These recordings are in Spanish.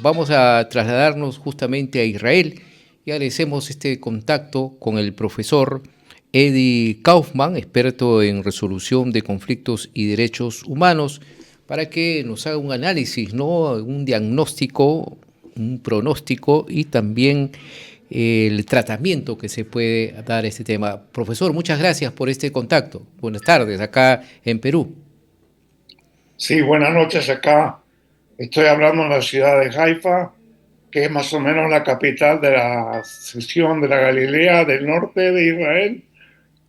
vamos a trasladarnos justamente a Israel y agradecemos este contacto con el profesor Eddie Kaufman, experto en resolución de conflictos y derechos humanos, para que nos haga un análisis, ¿no? Un diagnóstico, un pronóstico y también el tratamiento que se puede dar a este tema. Profesor, muchas gracias por este contacto. Buenas tardes, acá en Perú. Sí, buenas noches acá. Estoy hablando en la ciudad de Haifa, que es más o menos la capital de la sección de la Galilea del norte de Israel.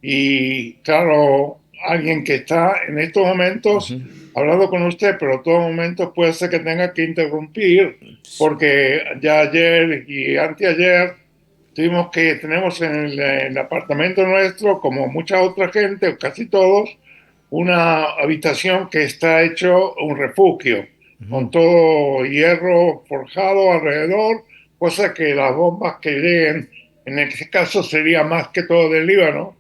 Y claro, alguien que está en estos momentos hablando con usted, pero en todos momentos puede ser que tenga que interrumpir, porque ya ayer y anteayer tenemos en el apartamento nuestro, como mucha otra gente, o casi todos, una habitación que está hecho un refugio, con todo hierro forjado alrededor, cosa que las bombas que lleguen, en este caso sería más que todo del Líbano.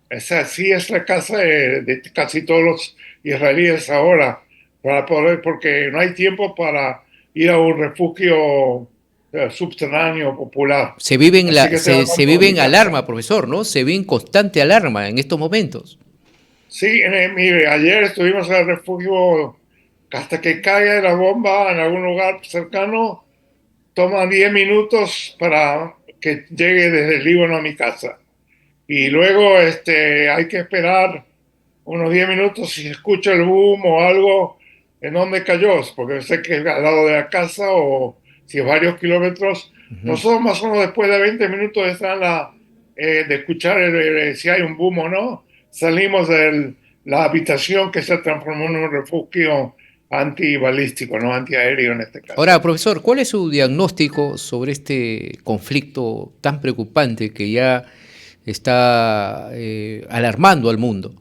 Esa sí es la casa de casi todos los israelíes ahora, para poder, porque no hay tiempo para ir a un refugio subterráneo popular. Así que estoy Se hablando de vive mi en casa. alarma, profesor, ¿no? Se vive en constante alarma en estos momentos. Sí, mire, ayer estuvimos en el refugio hasta que caiga la bomba en algún lugar cercano, toma 10 minutos para que llegue desde el Líbano a mi casa. Y luego hay que esperar unos 10 minutos si escucho el boom o algo en donde cayó, porque sé que es al lado de la casa o si es varios kilómetros. Nosotros más o menos después de 20 minutos de, de escuchar si hay un boom o no, salimos de la habitación que se transformó en un refugio antibalístico, no antiaéreo en este caso. Ahora, profesor, ¿cuál es su diagnóstico sobre este conflicto tan preocupante que ya está alarmando al mundo?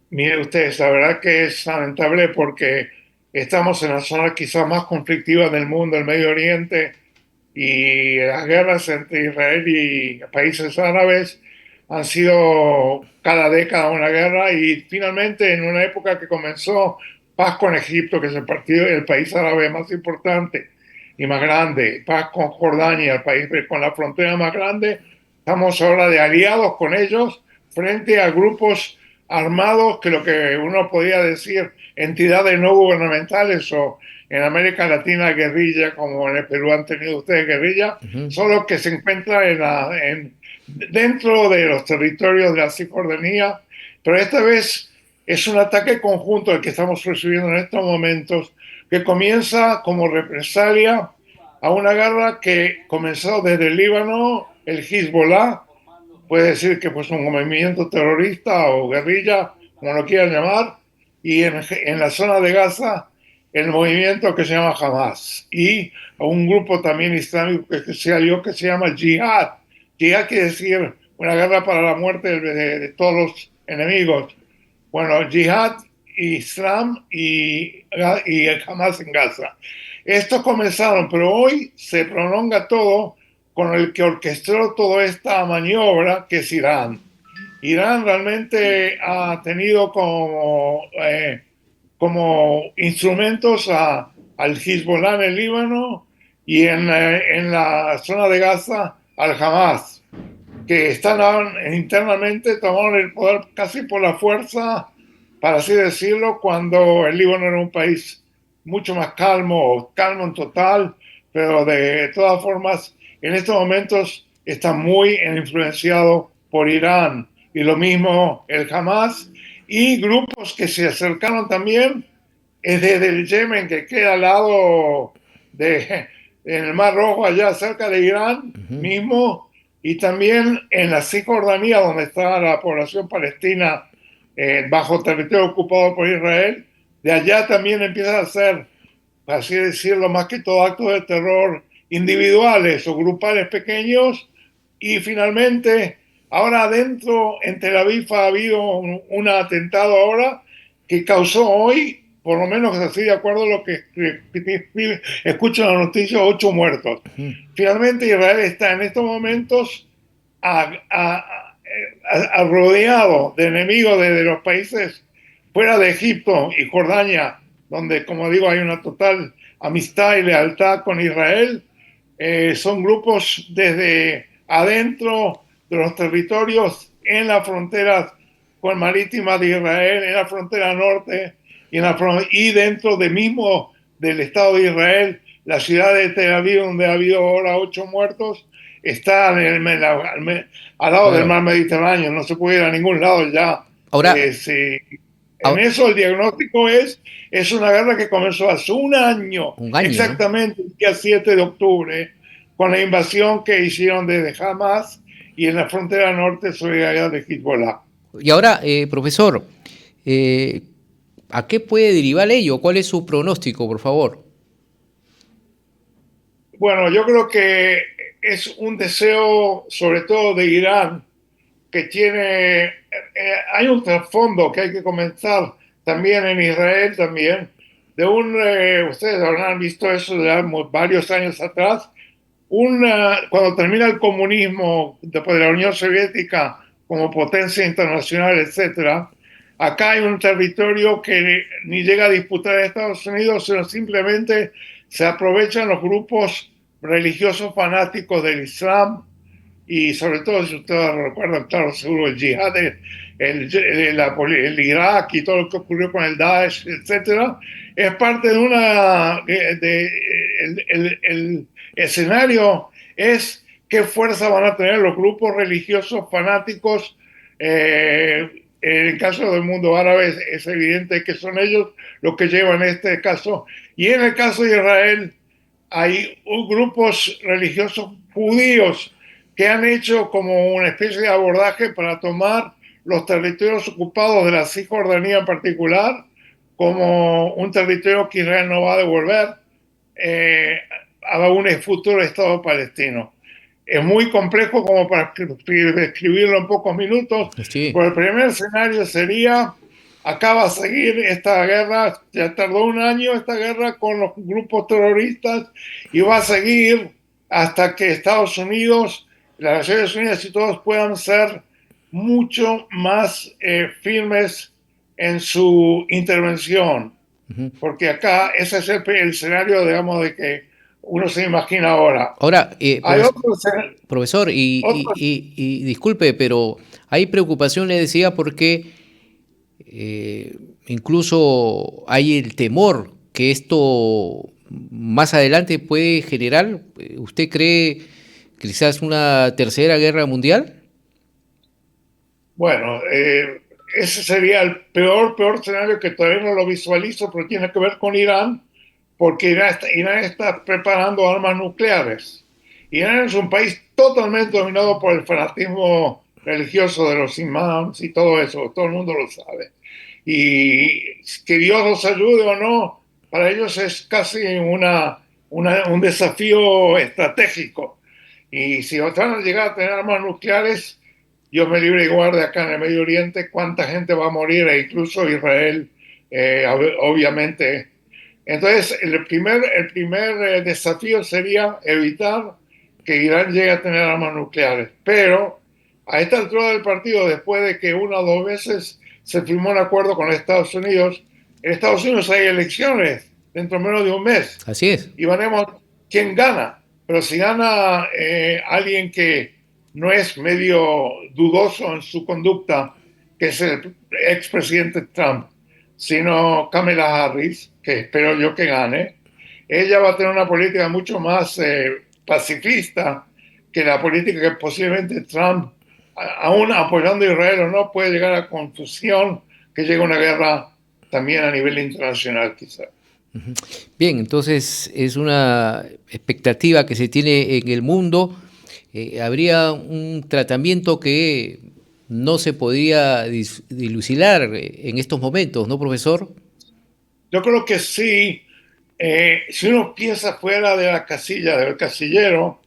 Mire ustedes, la verdad que es lamentable porque estamos en la zona quizás más conflictiva del mundo, el Medio Oriente, y las guerras entre Israel y países árabes han sido cada década una guerra y finalmente en una época que comenzó paz con Egipto, que es el país árabe más importante y más grande, paz con Jordania, el país con la frontera más grande, estamos ahora de aliados con ellos frente a grupos armados que lo que uno podría decir entidades no gubernamentales o en América Latina guerrilla, como en el Perú han tenido ustedes guerrilla, solo que se encuentra dentro de los territorios de la Cisjordania, pero esta vez es un ataque conjunto el que estamos recibiendo en estos momentos, que comienza como represalia a una guerra que comenzó desde el Líbano, el Hezbollah, puede decir que pues un movimiento terrorista o guerrilla, como lo quieran llamar, y en la zona de Gaza el movimiento que se llama Hamas y un grupo también islámico que se alió que se llama Jihad. Jihad quiere decir una guerra para la muerte de todos los enemigos. Bueno, Jihad, Islam y Hamas en Gaza. Estos comenzaron, pero hoy se prolonga todo con el que orquestó toda esta maniobra, que es Irán. Irán realmente ha tenido como instrumentos al Hezbollah en el Líbano y en la zona de Gaza al Hamas, que están internamente tomaron el poder casi por la fuerza, para así decirlo, cuando el Líbano era un país mucho más calmo, calmo en total, pero de todas formas, en estos momentos está muy influenciado por Irán y lo mismo el Hamas y grupos que se acercaron también desde el Yemen, que queda al lado de, en el Mar Rojo, allá cerca de Irán mismo, y también en la Cisjordania, donde está la población palestina bajo territorio ocupado por Israel. De allá también empieza a ser, así decirlo, más que todo actos de terror individuales o grupales pequeños. Y finalmente, ahora adentro, en Tel Aviv ha habido un atentado ahora que causó hoy, por lo menos así de acuerdo a lo que escucho en la noticia, 8 muertos. Finalmente Israel está en estos momentos rodeado de enemigos desde los países fuera de Egipto y Jordania, donde, como digo, hay una total amistad y lealtad con Israel. Son grupos desde adentro de los territorios, en las fronteras marítimas de Israel, en la frontera norte y dentro del Estado de Israel, la ciudad de Tel Aviv, donde ha habido ahora 8 muertos, está al lado del Claro. mar Mediterráneo, no se puede ir a ningún lado ya. Ahora, Sí. En ah, eso el diagnóstico es una guerra que comenzó hace un año, un año, ¿no? exactamente el día 7 de octubre, con la invasión que hicieron desde Hamas y en la frontera norte solidaria de Hezbollah. Y ahora, profesor, eh, ¿a qué puede derivar ello? ¿Cuál es su pronóstico, por favor? Bueno, yo creo que es un deseo, sobre todo de Irán, que hay un trasfondo que hay que comenzar también en Israel también, ustedes habrán visto eso ya varios años atrás, cuando termina el comunismo después de la Unión Soviética como potencia internacional, etcétera, acá hay un territorio que ni llega a disputar a Estados Unidos, sino simplemente se aprovechan los grupos religiosos fanáticos del Islam y sobre todo, si ustedes recuerdan, claro, seguro el yihad, el Irak y todo lo que ocurrió con el Daesh, etcétera, es parte de el escenario es qué fuerza van a tener los grupos religiosos fanáticos. En el caso del mundo árabe es evidente que son ellos los que llevan este caso. Y en el caso de Israel hay grupos religiosos judíos que han hecho como una especie de abordaje para tomar los territorios ocupados de la Cisjordanía en particular como un territorio que Israel no va a devolver a un futuro Estado palestino. Es muy complejo como para describirlo en pocos minutos, Sí. pero el primer escenario sería, acá va a seguir esta guerra, ya tardó un año esta guerra con los grupos terroristas y va a seguir hasta que Estados Unidos, las Naciones Unidas y todos puedan ser mucho más firmes en su intervención, Ujú. porque acá ese es el escenario, digamos, de que uno se imagina ahora. Ahora, Hay otro escenario. profesor, Otro, y disculpe, pero hay preocupación, le decía, porque incluso hay el temor que esto más adelante puede generar. ¿Usted cree quizás una tercera guerra mundial? bueno, ese sería el peor escenario que todavía no lo visualizo, pero tiene que ver con Irán, porque Irán está preparando armas nucleares. Irán es un país totalmente dominado por el fanatismo religioso de los imams y todo eso, todo el mundo lo sabe. Y que Dios los ayude o no, para ellos es casi un desafío estratégico. Y si van a llegar a tener armas nucleares, Dios me libre y guarde acá en el Medio Oriente, cuánta gente va a morir, e incluso Israel, obviamente. Entonces, el primer desafío sería evitar que Irán llegue a tener armas nucleares. Pero a esta altura del partido, después de que una o dos veces se firmó un acuerdo con Estados Unidos, en Estados Unidos hay elecciones dentro de menos de un mes Así es. y veremos quién gana. Pero si gana alguien que no es medio dudoso en su conducta, que es el expresidente Trump, sino Kamala Harris, que espero yo que gane, ella va a tener una política mucho más pacifista que la política que posiblemente Trump, aún apoyando a Israel o no, puede llegar a confusión que llegue una guerra también a nivel internacional quizá. Bien, entonces es una expectativa que se tiene en el mundo. Habría un tratamiento que no se podía dilucidar en estos momentos, ¿no, profesor? Yo creo que sí, si uno piensa fuera de la casilla, del casillero,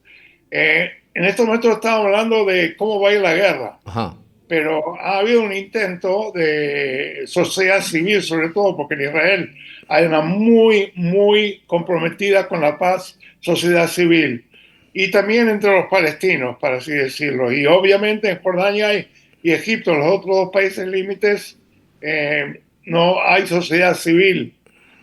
en estos momentos estamos hablando de cómo va a ir la guerra, Ajá. pero ha habido un intento de sociedad civil, sobre todo porque en Israel hay una muy comprometida con la paz sociedad civil, y también entre los palestinos, para así decirlo, y obviamente en Jordania y Egipto, los otros dos países límites, no hay sociedad civil.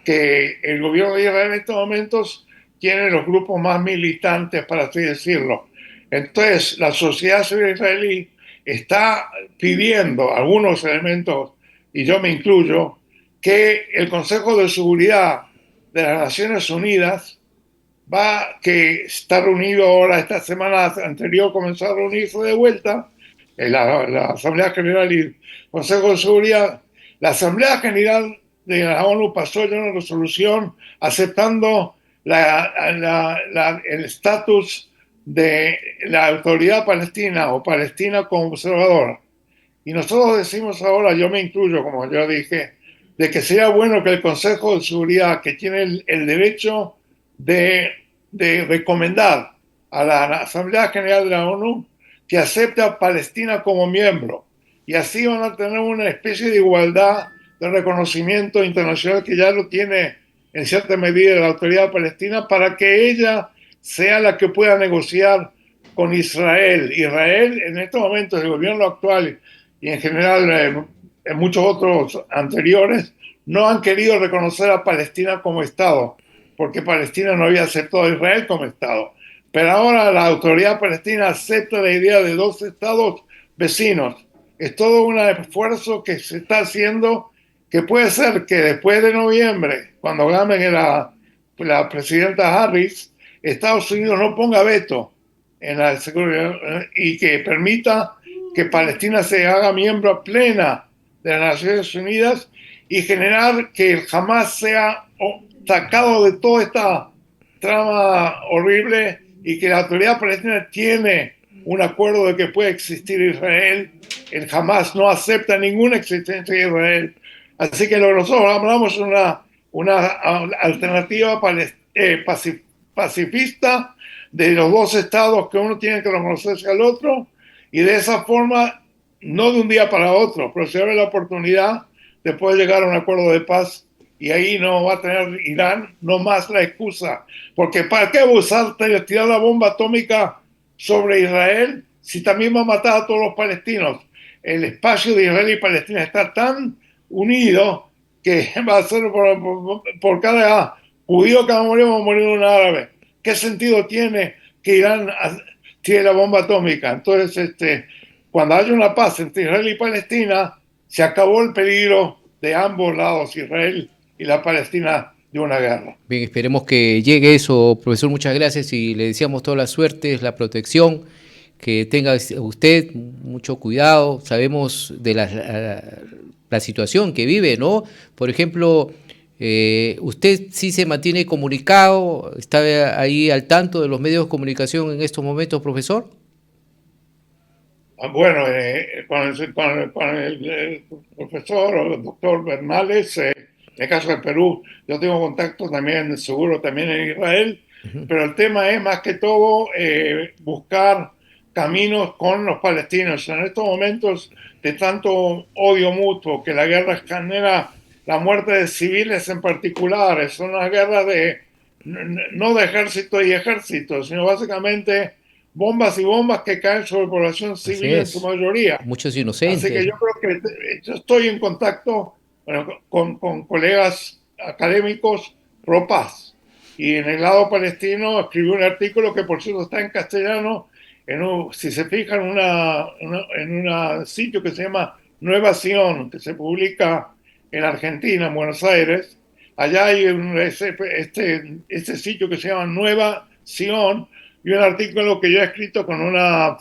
que el gobierno de Israel en estos momentos tiene los grupos más militantes, para así decirlo. Entonces, la sociedad civil israelí está pidiendo algunos elementos, y yo me incluyo, que el Consejo de Seguridad de las Naciones Unidas que está reunido ahora, esta semana anterior comenzó a reunirse de vuelta, en la Asamblea General y el Consejo de Seguridad. La Asamblea General de la ONU pasó ya una resolución aceptando el estatus de la autoridad palestina o Palestina como observadora. Y nosotros decimos ahora, yo me incluyo, como yo dije, de que sería bueno que el Consejo de Seguridad, que tiene el derecho de recomendar a la Asamblea General de la ONU que acepte a Palestina como miembro. Y así van a tener una especie de igualdad de reconocimiento internacional que ya lo tiene en cierta medida la autoridad palestina, para que ella sea la que pueda negociar con Israel. Israel en estos momentos, el gobierno actual y en general en muchos otros anteriores, no han querido reconocer a Palestina como Estado, porque Palestina no había aceptado a Israel como Estado. Pero ahora la autoridad palestina acepta la idea de dos estados vecinos. Es todo un esfuerzo que se está haciendo, que puede ser que después de noviembre, cuando gane la presidenta Harris, Estados Unidos no ponga veto en la seguridad y que permita que Palestina se haga miembro plena de las Naciones Unidas y generar que el Hamas sea sacado de toda esta trama horrible y que la autoridad palestina tiene un acuerdo de que puede existir Israel. El Hamas no acepta ninguna existencia de Israel. Así que lo que nosotros hablamos es una alternativa pacifista de los dos estados, que uno tiene que reconocerse al otro, y de esa forma, no de un día para otro, pero se abre la oportunidad de poder llegar a un acuerdo de paz, y ahí no va a tener Irán no más la excusa, porque ¿para qué usar tirar la bomba atómica sobre Israel si también va a matar a todos los palestinos? El espacio de Israel y Palestina está tan unido que va a ser por cada judío que va a morir un árabe. ¿Qué sentido tiene que Irán tire la bomba atómica? Entonces, cuando haya una paz entre Israel y Palestina, se acabó el peligro de ambos lados, Israel y la Palestina, de una guerra. Bien, esperemos que llegue eso, profesor. Muchas gracias y le deseamos toda la suerte, la protección, que tenga usted mucho cuidado. Sabemos de la situación que vive, ¿no? Por ejemplo, usted sí se mantiene comunicado, está ahí al tanto de los medios de comunicación en estos momentos, profesor. Bueno, con el profesor o el doctor Bernales, en el caso de Perú, yo tengo contacto también, seguro también en Israel, pero el tema es más que todo buscar caminos con los palestinos. En estos momentos de tanto odio mutuo, que la guerra genera la muerte de civiles en particular, son las guerras no de ejército y ejército, sino básicamente bombas y bombas que caen sobre población Así civil en su es, mayoría. muchos Así que inocentes, yo ¿no? creo que yo estoy en contacto, bueno, con colegas académicos pro paz. Y en el lado palestino escribí un artículo que por cierto está en castellano, si se fijan, en un sitio que se llama Nueva Sion, que se publica en Argentina, en Buenos Aires. Allá hay este sitio que se llama Nueva Sion, y un artículo que yo he escrito con una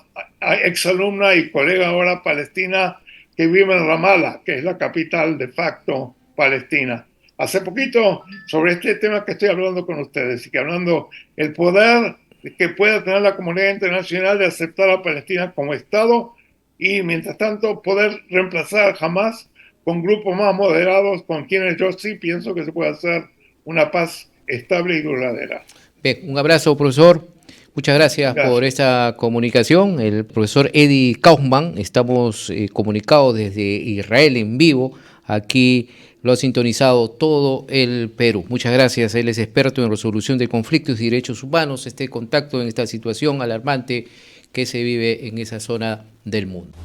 exalumna y colega ahora palestina que vive en Ramallah, que es la capital de facto palestina. Hace poquito, sobre este tema que estoy hablando con ustedes, y que hablando el poder que pueda tener la comunidad internacional de aceptar a Palestina como Estado, y mientras tanto poder reemplazar Hamas con grupos más moderados, con quienes yo sí pienso que se puede hacer una paz estable y duradera. Bien, un abrazo, profesor. Muchas gracias por Gracias. esta comunicación. El profesor Eddie Kaufman, estamos comunicados desde Israel en vivo. Aquí lo ha sintonizado todo el Perú. Muchas gracias. Él es experto en resolución de conflictos y derechos humanos. Este contacto en esta situación alarmante que se vive en esa zona del mundo.